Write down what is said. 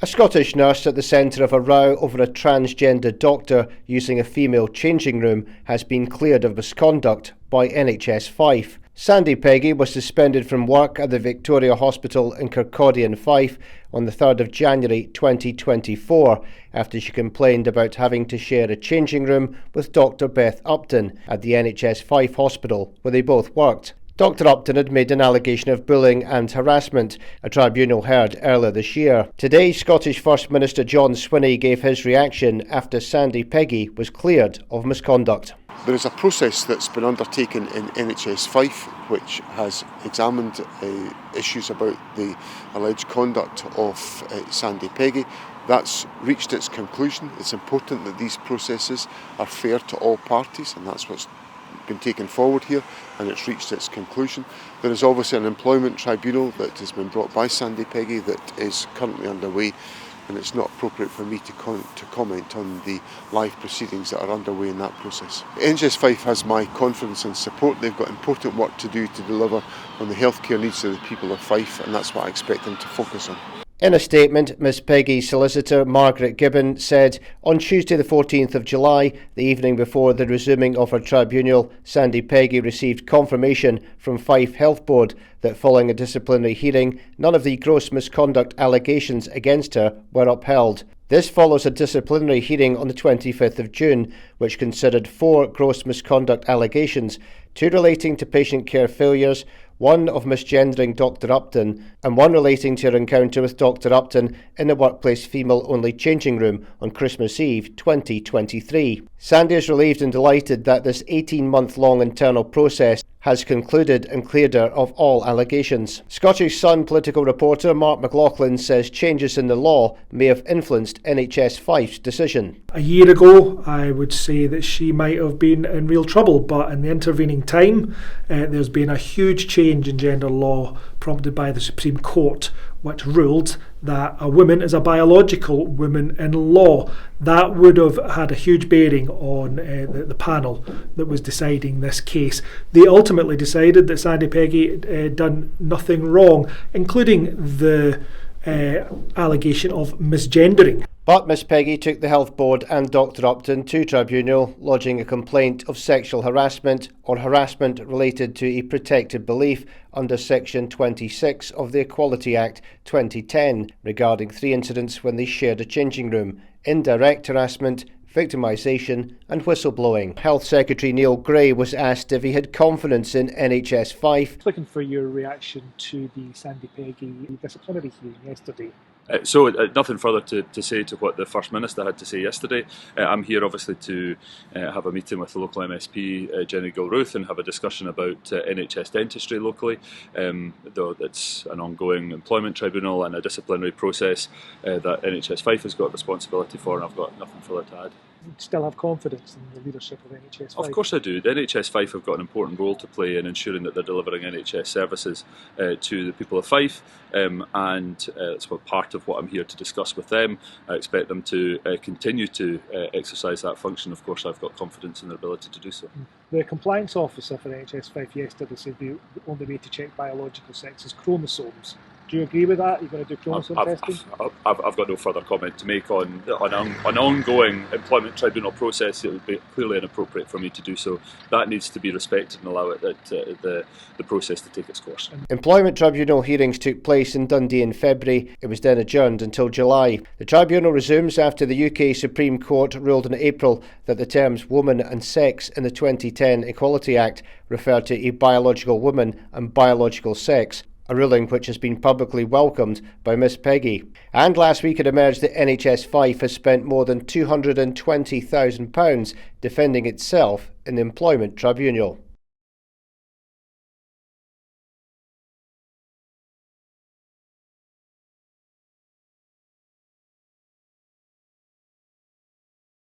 A Scottish nurse at the centre of a row over a transgender doctor using a female changing room has been cleared of misconduct by NHS Fife. Sandie Peggie was suspended from work at the Victoria Hospital in Kirkcaldy in Fife on the 3rd of January 2024 after she complained about having to share a changing room with Dr Beth Upton at the NHS Fife Hospital, where they both worked. Dr Upton had made an allegation of bullying and harassment, a tribunal heard earlier this year. Today, Scottish First Minister John Swinney gave his reaction after Sandie Peggie was cleared of misconduct. There is a process that's been undertaken in NHS Fife which has examined issues about the alleged conduct of Sandie Peggie. That's reached its conclusion. It's important that these processes are fair to all parties, and that's what's been taken forward here, and it's reached its conclusion. There is obviously an employment tribunal that has been brought by Sandie Peggie that is currently underway, and it's not appropriate for me to comment on the live proceedings that are underway in that process. NHS Fife has my confidence and support. They've got important work to do to deliver on the healthcare needs of the people of Fife, and that's what I expect them to focus on. In a statement, Ms Peggie's solicitor, Margaret Gibbon, said on Tuesday the 14th of July, the evening before the resuming of her tribunal, Sandie Peggie received confirmation from Fife Health Board that following a disciplinary hearing, none of the gross misconduct allegations against her were upheld. This follows a disciplinary hearing on the 25th of June, which considered 4 gross misconduct allegations, 2 relating to patient care failures, 1 of misgendering Dr Upton, and 1 relating to her encounter with Dr Upton in the workplace female-only changing room on Christmas Eve 2023. Sandie is relieved and delighted that this 18-month-long internal process has concluded and cleared her of all allegations. Scottish Sun political reporter Mark McLaughlin says changes in the law may have influenced NHS Fife's decision. A year ago, I would say that she might have been in real trouble, but in the intervening time, there's been a huge change in gender law prompted by the Supreme Court, which ruled that a woman is a biological woman in law. That would have had a huge bearing on the panel that was deciding this case. They ultimately decided that Sandie Peggie had done nothing wrong, including the allegation of misgendering. But Ms Peggie took the Health Board and Dr Upton to tribunal, lodging a complaint of sexual harassment or harassment related to a protected belief under Section 26 of the Equality Act 2010 regarding 3 incidents when they shared a changing room: indirect harassment, victimisation and whistleblowing. Health Secretary Neil Gray was asked if he had confidence in NHS Fife. Looking for your reaction to the Sandie Peggie disciplinary hearing yesterday. Nothing further to say to what the First Minister had to say yesterday. I'm here obviously to have a meeting with the local MSP, Jenny Gilruth, and have a discussion about NHS dentistry locally, though it's an ongoing employment tribunal and a disciplinary process that NHS Fife has got responsibility for, and I've got nothing further to add. You still have confidence in the leadership of NHS Fife? Of course I do. The NHS Fife have got an important role to play in ensuring that they're delivering NHS services to the people of Fife, and it's part of what I'm here to discuss with them. I expect them to continue to exercise that function. Of course, I've got confidence in their ability to do so. The compliance officer for NHS Fife yesterday said the only way to check biological sex is chromosomes. Do you agree with that? Are you going to do chromosome testing? I've got no further comment to make on an ongoing employment tribunal process. It would be clearly inappropriate for me to do so. That needs to be respected and allow it the process to take its course. Employment tribunal hearings took place in Dundee in February. It was then adjourned until July. The tribunal resumes after the UK Supreme Court ruled in April that the terms woman and sex in the 2010 Equality Act refer to a biological woman and biological sex, a ruling which has been publicly welcomed by Ms Peggie. And last week it emerged that NHS Fife has spent more than £220,000 defending itself in the employment tribunal.